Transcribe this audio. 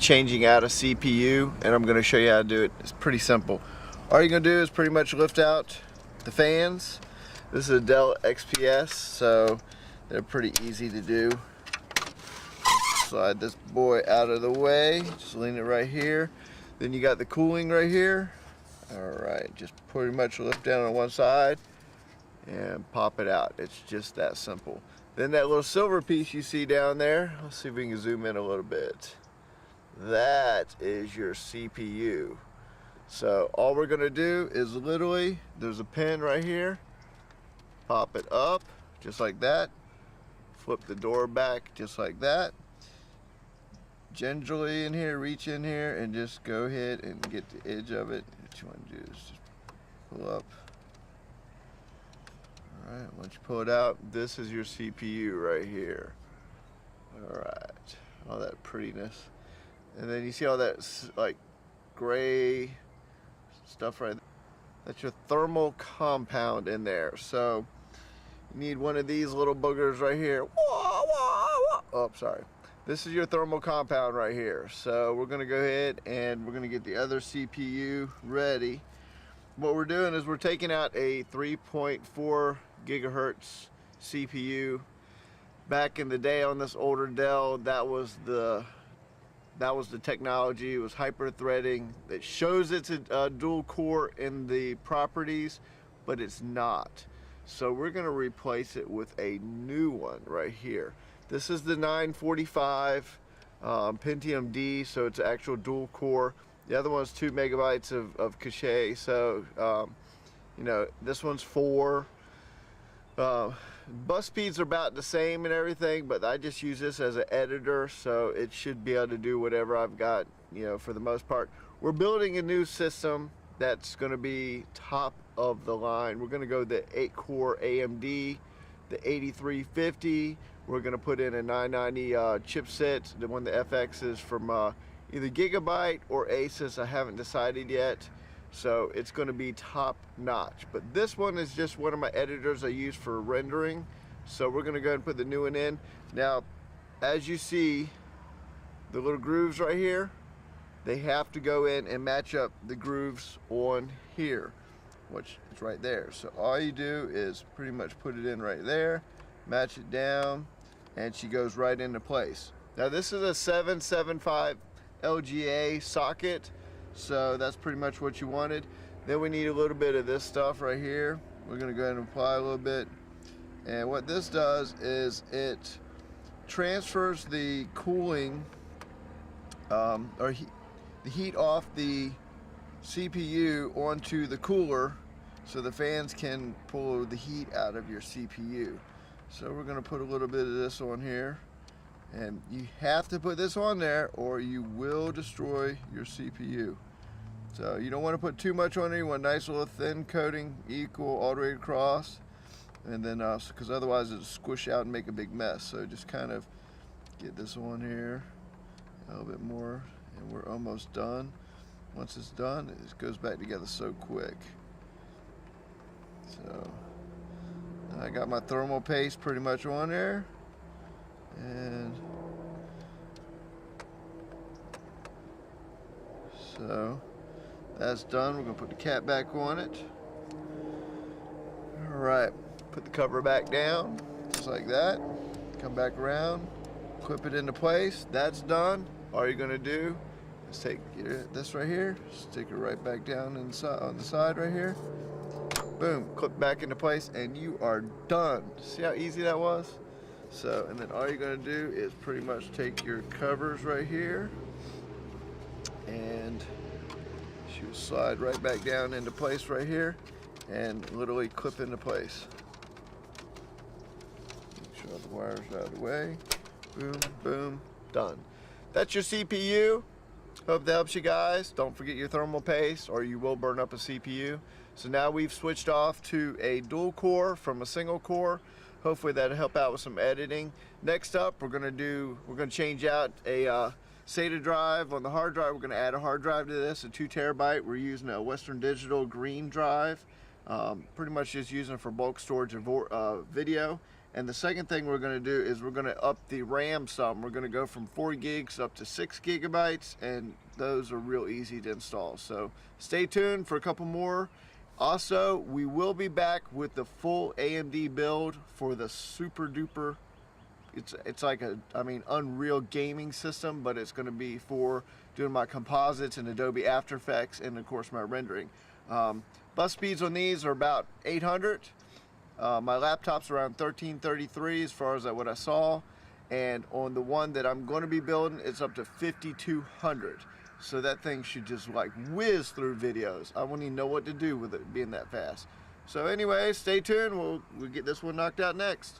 changing out a CPU, and I'm going to show you how to do it. It's pretty simple. All you're going to do is pretty much lift out the fans. This is a Dell XPS, so they're pretty easy to do. Slide this boy out of the way, just lean it right here. Then you got the cooling right here. Alright, just pretty much lift down on one side and pop it out. It's just that simple. Then that little silver piece you see down there, let's see if we can zoom in a little bit. That is your CPU. So all we're going to do is literally, there's a pin right here, pop it up just like that, flip the door back just like that, gingerly in here, reach in here and just go ahead and get the edge of it. What you want to do is just pull up. Alright, once you pull it out, this is your CPU right here. Alright, all that prettiness. And then you see all that like gray stuff right there. That's your thermal compound in there. So you need one of these little boogers right here. Oh, sorry. This is your thermal compound right here. So we're going to go ahead and we're going to get the other CPU ready. What we're doing is we're taking out a 3.4 gigahertz CPU. Back in the day on this older Dell, that was the technology. It was hyper threading. It shows it's a dual core in the properties, but it's not. So we're going to replace it with a new one right here. This is the 945 Pentium D, so it's actual dual core. The other one's 2 megabytes of cache, so you know, this one's 4. Bus speeds are about the same and everything, but I just use this as an editor, so it should be able to do whatever I've got, you know, for the most part. We're building a new system that's going to be top of the line. We're going to go the 8-core AMD, the 8350. We're going to put in a 990 chipset, the one the FX is from either Gigabyte or Asus. I haven't decided yet, so it's going to be top notch. But this one is just one of my editors I use for rendering, so we're going to go ahead and put the new one in. Now, as you see, the little grooves right here, they have to go in and match up the grooves on here, which is right there. So all you do is pretty much put it in right there, match it down, and she goes right into place. Now this is a 775 LGA socket, so that's pretty much what you wanted. Then we need a little bit of this stuff right here. We're going to go ahead and apply a little bit, and what this does is it transfers the cooling the heat off the CPU onto the cooler, so the fans can pull the heat out of your CPU. So we're going to put a little bit of this on here, and you have to put this on there or you will destroy your CPU. So you don't want to put too much on there. You want a nice little thin coating, equal all the way across, and then because otherwise it'll squish out and make a big mess. So just kind of get this on here a little bit more, and we're almost done. Once it's done, it goes back together so quick. So I got my thermal paste pretty much on there, and so that's done. We're going to put the cap back on it. Alright, put the cover back down just like that, come back around, clip it into place. That's done. All you're going to do is take this right here, stick it right back down inside on the side right here, boom, clip back into place, and you are done. See how easy that was? So, and then all you're going to do is pretty much take your covers right here, and she will slide right back down into place right here, and literally clip into place. Make sure all the wires are out of the way. Boom, boom, done. That's your CPU. Hope that helps you guys. Don't forget your thermal paste or you will burn up a CPU. So now we've switched off to a dual core from a single core. Hopefully that'll help out with some editing. Next up, we're gonna change out a SATA drive on the hard drive. We're gonna add a hard drive to this, a 2 terabyte. We're using a Western Digital green drive. Pretty much just using it for bulk storage of video. And the second thing we're going to do is we're going to up the RAM some. We're going to go from 4 gigs up to 6 gigabytes, and those are real easy to install. So stay tuned for a couple more. Also, we will be back with the full AMD build for the super duper. It's like a, I mean, Unreal gaming system, but it's going to be for doing my composites and Adobe After Effects, and of course my rendering. Bus speeds on these are about 800. My laptop's around 1333 as far as what I saw, and on the one that I'm going to be building, it's up to 5200. So that thing should just like whiz through videos. I wouldn't even know what to do with it being that fast. So anyway, stay tuned. We'll get this one knocked out next.